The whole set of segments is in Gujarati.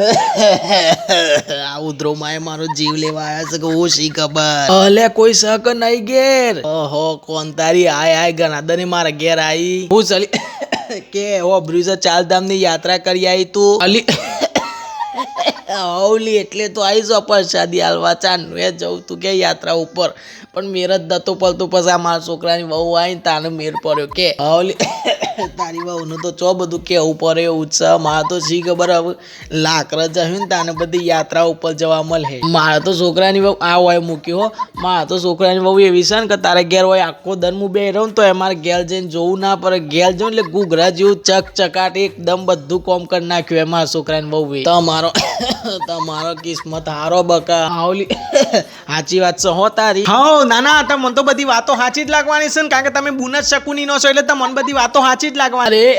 આ ઉધરો માએ મારો જીવ લેવા આયા છે કે ઓછી ખબર અલે કોઈ શક નહીં ઘેર ઓહો કોણ તારી આય ગણાદને મારા ઘેર આવી હું ચલી કે ઓ બ્રિજ ચાલધામ ની યાત્રા કરી આવી તું અલી ઓલી એટલે તો આવી જો પ્રસાદી હાલવા ચાનું એ જવું તું કે યાત્રા ઉપર પણ મેર જ નતો પડતો પછી આ મારા છોકરાની વહુ આવીને તાને મેર પડ્યો કે ઓલી તારી વહુનું તો ચો બધું કેવું પડે ઉત્સાહ મારે તો શી ખબર હવે લાકડા જયું ને તાને બધી યાત્રા ઉપર જવા મળે મારે તો છોકરાની વહુ આ હોય મૂક્યો હો મારે તો છોકરાની વહુ એવી છે ને કે તારે ઘેર હોય આખો દન હું બે રહું તો અમારે ઘેર જઈને જોવું ના પડે ઘેર જવું એટલે ઘૂઘરા જેવું ચકચકાટ એકદમ બધું કોમ કરી નાખ્યું એમાં છોકરાની વહુ તમારો કિસ્મત હારો બકા આવલી સાચી વાત છે હો તારી હા નાના હતા મને તો બધી વાતો સાચી જ લાગવાની છે ને કારણ કે તમે બુનજ શકુની નો છો એટલે તમને બધી વાતો સાચી જ લાગવાની.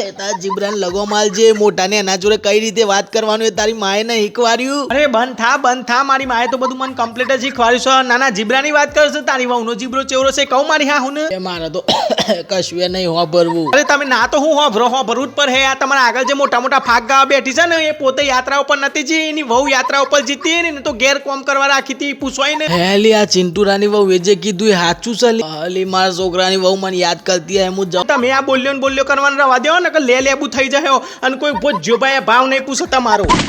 અરે તારા જીબ્રાન લગો માલ જે મોટાને એના જોડે કઈ રીતે વાત કરવાનું એ તારી માએ ને શીખવાડ્યું. અરે બંધ થા મારી માએ તો બધું મને કમ્પ્લીટ જ શીખવાડ્યું છે. નાના જીબ્રાની વાત કરશે તારી વહુનો જીબ્રો ચેવરો છે કહું મારી હા હું ને મારે તો કશું નહીં હોભરવું. અરે તમે ના તો હું હોભરવું જ પર હે આ તમારા આગળ જે મોટા મોટા ફાક ગાવા બેઠી છે ને એ પોતે યાત્રા ઉપર નથી જી એની વહુ યાત્રા ઉપર જીતી ને તો ઘેર કોમ કરવા રાખી હતી પૂછવાય ને હેલી આ ચિંટુરાની વહુ એ જે કીધું એ સાચું છે અલી મારા છોકરાની વહુ મને યાદ કરતી હે હું જાઉં. તમે આ બોલ્યો કરવાનું રવા દો ને કે લે લેબુ થઈ જાય અને કોઈ ભોજ્યો ભાઈ ભાવ નહીં પૂછો તમારો.